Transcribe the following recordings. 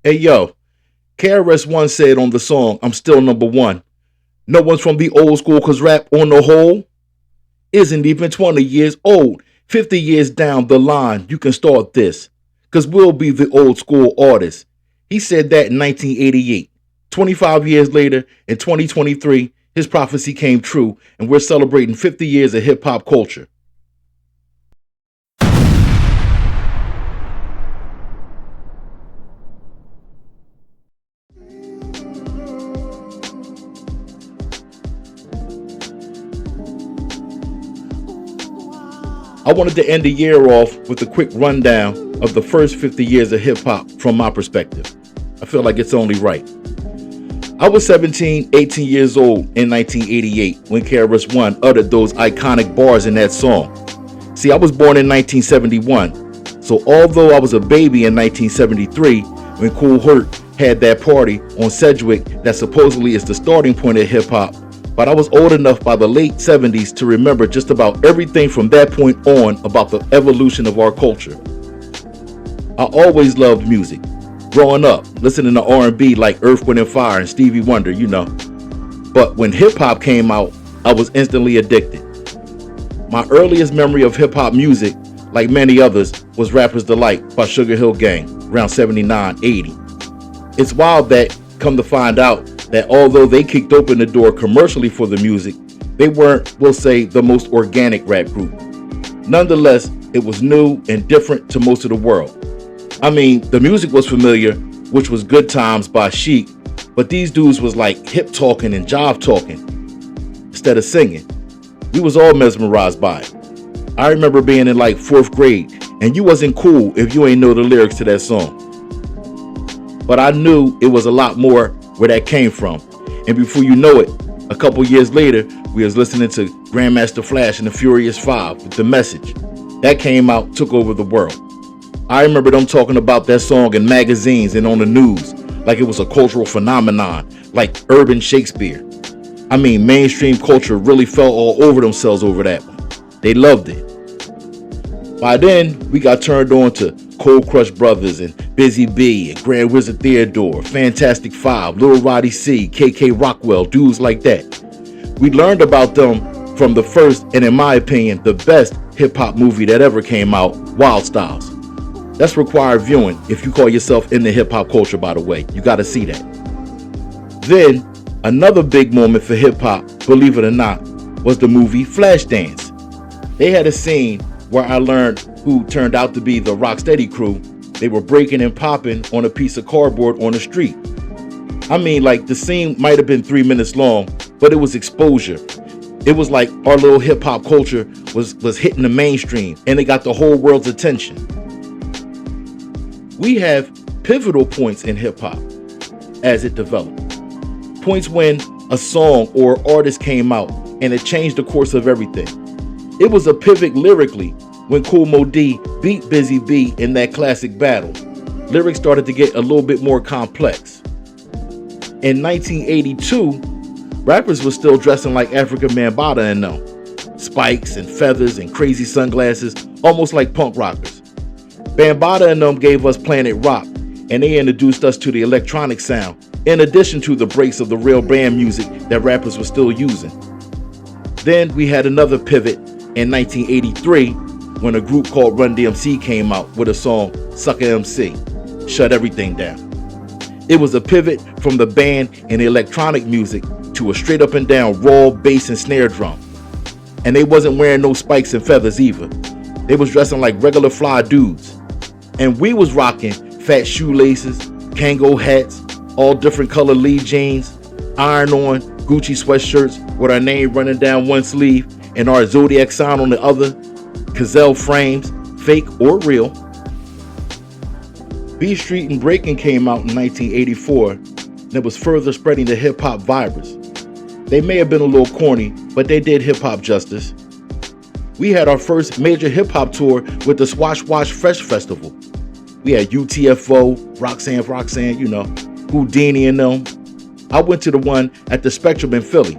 Hey yo, KRS-One said on the song, I'm still number one. No one's from the old school cause rap on the whole isn't even 20 years old. 50 years down the line, you can start this. Cause we'll be the old school artists. He said that in 1988. 25 years later, in 2023, his prophecy came true, and we're celebrating 50 years of hip hop culture. I wanted to end the year off with a quick rundown of the first 50 years of hip hop from my perspective. I feel like it's only right. I was 17, 18 years old in 1988 when KRS-One uttered those iconic bars in that song. See, I was born in 1971, so although I was a baby in 1973 when Kool Herc had that party on Sedgwick that supposedly is the starting point of hip hop, but I was old enough by the late 70s to remember just about everything from that point on about the evolution of our culture. I always loved music. Growing up, listening to R&B like Earth, Wind & Fire and Stevie Wonder, you know. But when hip-hop came out, I was instantly addicted. My earliest memory of hip-hop music, like many others, was Rapper's Delight by Sugar Hill Gang, around 79, 80. It's wild that, come to find out, that although they kicked open the door commercially for the music, they weren't, we'll say, the most organic rap group. Nonetheless, it was new and different to most of the world. I mean, the music was familiar, which was Good Times by Chic, but these dudes was like hip talking and jive talking instead of singing. We was all mesmerized by it. I remember being in like 4th grade, and you wasn't cool if you ain't know the lyrics to that song. But I knew it was a lot more where that came from. And before you know it, a couple years later, we was listening to Grandmaster Flash and the Furious Five with The Message. That came out, took over the world. I remember them talking about that song in magazines and on the news like it was a cultural phenomenon, like urban Shakespeare. I mean, mainstream culture really fell all over themselves over that one. They loved it. By then, we got turned on to Cold Crush Brothers and Busy Bee and Grand Wizard Theodore, Fantastic Five, Lil Roddy C, KK Rockwell, dudes like that. We learned about them from the first, and in my opinion, the best hip-hop movie that ever came out, Wild Styles. That's required viewing if you call yourself in the hip-hop culture, by the way. You gotta see that. Then, another big moment for hip-hop, believe it or not, was the movie Flashdance. They had a scene where I learned who turned out to be the Rocksteady crew. They were breaking and popping on a piece of cardboard on the street. I mean, like, the scene might have been 3 minutes long, but it was exposure. It was like our little hip-hop culture was hitting the mainstream, and it got the whole world's attention. We have pivotal points in hip-hop as it developed. Points when a song or artist came out and it changed the course of everything. It was a pivot lyrically when Kool Moe Dee beat Busy Bee in that classic battle. Lyrics started to get a little bit more complex. In 1982, rappers were still dressing like Afrika Bambaataa and them. Spikes and feathers and crazy sunglasses, almost like punk rockers. Bambaataa and them gave us Planet Rock, and they introduced us to the electronic sound, in addition to the breaks of the real band music that rappers were still using. Then we had another pivot in 1983 when a group called Run DMC came out with a song, Sucker MC, Shut Everything Down. It was a pivot from the band and the electronic music to a straight up and down raw bass and snare drum. And they wasn't wearing no spikes and feathers either. They was dressing like regular fly dudes. And we was rocking fat shoelaces, Kango hats, all different color Lee jeans, iron-on Gucci sweatshirts with our name running down one sleeve and our Zodiac sign on the other, Cazelle frames, fake or real. B Street and Breaking came out in 1984 and it was further spreading the hip-hop virus. They may have been a little corny, but they did hip-hop justice. We had our first major hip-hop tour with the Swash Wash Fresh Festival. We had UTFO, Roxanne, you know, Houdini and them. I went to the one at the Spectrum in Philly.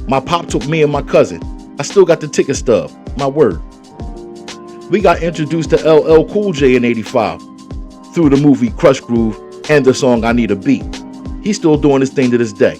My pop took me and my cousin. I still got the ticket stub, my word. We got introduced to LL Cool J in '85 through the movie Crush Groove and the song I Need a Beat. He's still doing his thing to this day.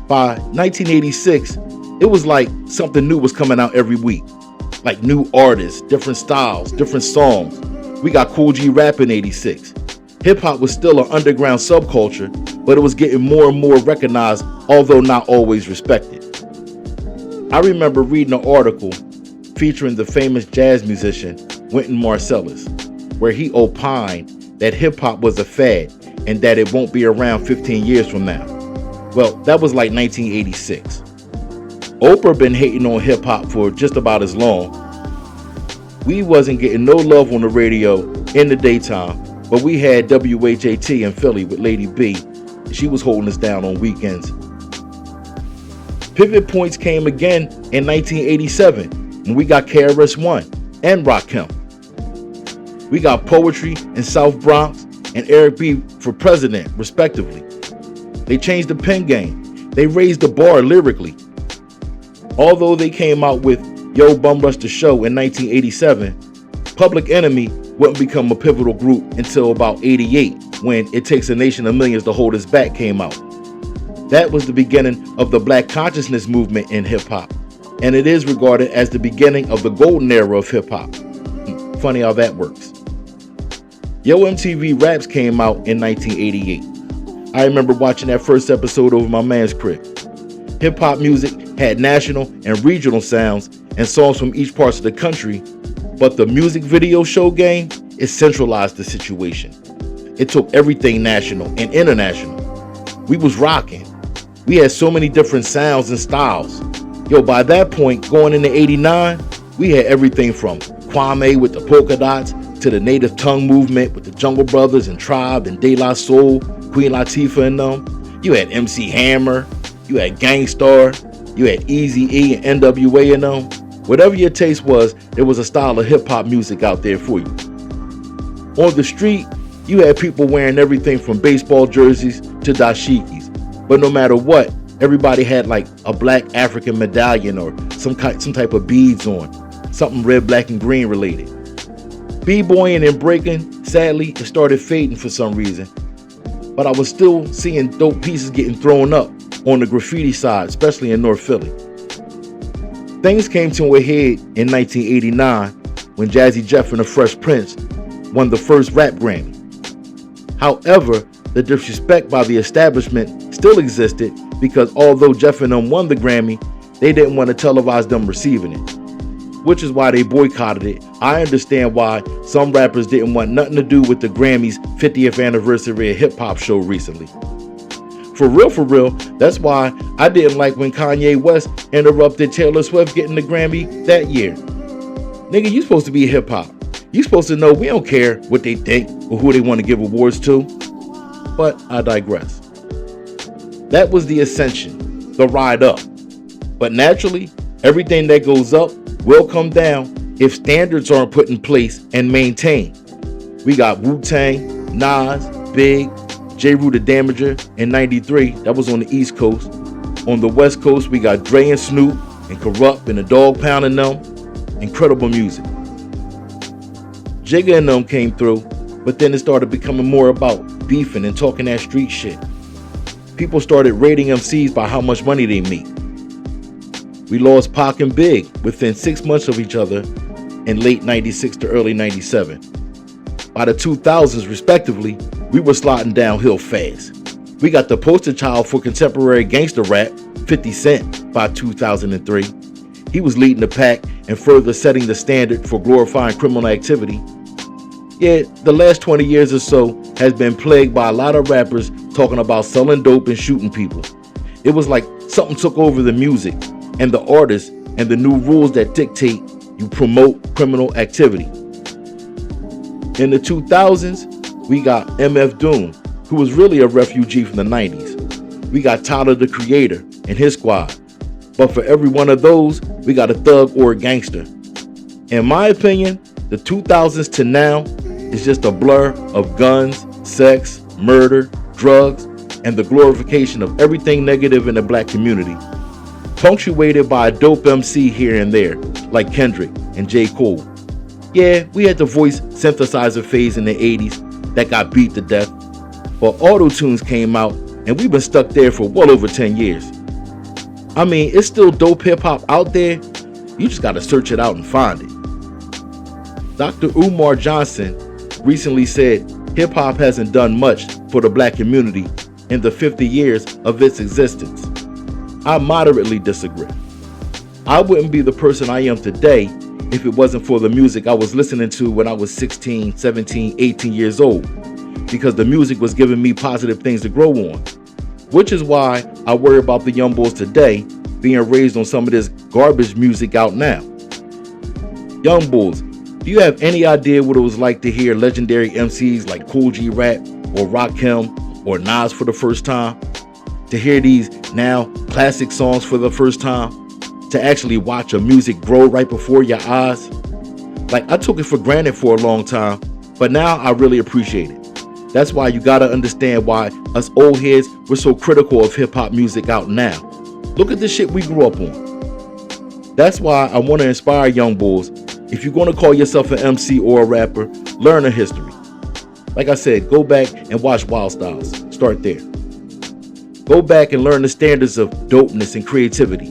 By 1986, it was like something new was coming out every week. Like new artists, different styles, different songs. We got Kool G Rap in 86. Hip hop was still an underground subculture, but it was getting more and more recognized, although not always respected. I remember reading an article featuring the famous jazz musician Wynton Marsalis, where he opined that hip hop was a fad and that it won't be around 15 years from now. Well, that was like 1986. Oprah been hating on hip hop for just about as long. We wasn't getting no love on the radio in the daytime, but we had WHAT in Philly with Lady B. She was holding us down on weekends. Pivot points came again in 1987 when we got KRS-One and Rakim. We got Poetry in South Bronx and Eric B. for president, respectively. They changed the pen game. They raised the bar lyrically. Although they came out with Yo Bum Rush the Show in 1987, Public Enemy wouldn't become a pivotal group until about 88, when It Takes a Nation of Millions to Hold Us Back came out. That was the beginning of the Black consciousness movement in hip-hop, and it is regarded as the beginning of the golden era of hip-hop. Funny how that works. Yo MTV Raps came out in 1988. I remember watching that first episode over my man's crib. Hip-hop music had national and regional sounds and songs from each part of the country, but the music video show game, it centralized the situation. It took everything national and international. We was rocking. We had so many different sounds and styles. Yo, by that point, going into 89, we had everything from Kwame with the polka dots to the native tongue movement with the Jungle Brothers and Tribe and De La Soul, Queen Latifah and them. You had MC Hammer, you had Gang Starr, you had Eazy-E and NWA and them. Whatever your taste was, there was a style of hip-hop music out there for you. On the street, you had people wearing everything from baseball jerseys to dashikis. But no matter what, everybody had like a black African medallion or some type of beads on, something red, black, and green related. B-boying and breaking, sadly, it started fading for some reason. But I was still seeing dope pieces getting thrown up on the graffiti side, especially in North Philly. Things came to a head in 1989 when Jazzy Jeff and the Fresh Prince won the first rap Grammy. However, the disrespect by the establishment still existed because although Jeff and them won the Grammy, they didn't want to televise them receiving it, which is why they boycotted it. I understand why some rappers didn't want nothing to do with the Grammys 50th anniversary of hip hop show recently. For real, that's why I didn't like when Kanye West interrupted Taylor Swift getting the Grammy that year. Nigga, you supposed to be hip hop. You supposed to know we don't care what they think or who they want to give awards to. But I digress. That was the ascension, the ride up. But naturally, everything that goes up will come down if standards aren't put in place and maintained. We got Wu-Tang, Nas, Big, Jeru the Damager in 93, that was on the East Coast. On the West Coast, we got Dre and Snoop and Corrupt and the Dog Pound and them. Incredible music. Jigga and them came through, but then it started becoming more about beefing and talking that street shit. People started rating MCs by how much money they make. We lost Pac and Big within 6 months of each other in late 96 to early 97. By the 2000s, respectively, we were sliding downhill fast. We got the poster child for contemporary gangster rap, 50 Cent, by 2003. He was leading the pack and further setting the standard for glorifying criminal activity. Yet, the last 20 years or so has been plagued by a lot of rappers talking about selling dope and shooting people. It was like something took over the music and the artists and the new rules that dictate you promote criminal activity. In the 2000s, we got MF Doom, who was really a refugee from the 90s. We got Tyler the Creator and his squad. But for every one of those, we got a thug or a gangster. In my opinion, the 2000s to now is just a blur of guns, sex, murder, drugs, and the glorification of everything negative in the black community, punctuated by a dope MC here and there, like Kendrick and J. Cole. Yeah, we had the voice synthesizer phase in the 80s that got beat to death, But auto-tunes came out and we've been stuck there for well over 10 years. I mean, it's still dope hip-hop out there. You just gotta search it out and find it. Dr. Umar Johnson recently said hip-hop hasn't done much for the black community in the 50 years of its existence. I moderately disagree. I wouldn't be the person I am today if it wasn't for the music I was listening to when I was 16, 17, 18 years old, because the music was giving me positive things to grow on, which is why I worry about the young boys today being raised on some of this garbage music out now. Young boys, do you have any idea what it was like to hear legendary MCs like Kool G Rap or Rakim or Nas for the first time? To hear these now classic songs for the first time? To actually watch a music grow right before your eyes? Like, I took it for granted for a long time, but now I really appreciate it. That's why you gotta understand why us old heads were so critical of hip-hop music out now. Look at the shit we grew up on. That's why I want to inspire young boys. If you're going to call yourself an MC or a rapper, learn a history. Like I said, go back and watch Wild Styles. Start there. Go back and learn the standards of dopeness and creativity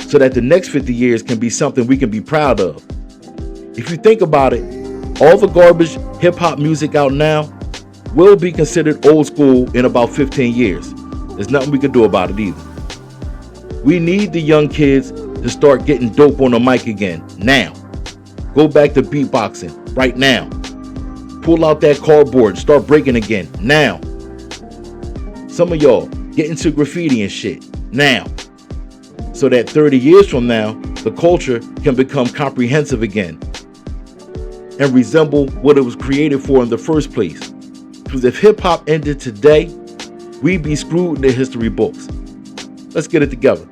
so that the next 50 years can be something we can be proud of. If you think about it, all the garbage hip-hop music out now will be considered old school in about 15 years. There's nothing we can do about it either. We need the young kids to start getting dope on the mic again, now. Go back to beatboxing, right now. Pull out that cardboard, start breaking again, now. Some of y'all, get into graffiti and shit, now. So that 30 years from now, the culture can become comprehensive again and resemble what it was created for in the first place. Because if hip-hop ended today, we'd be screwed in the history books. Let's get it together.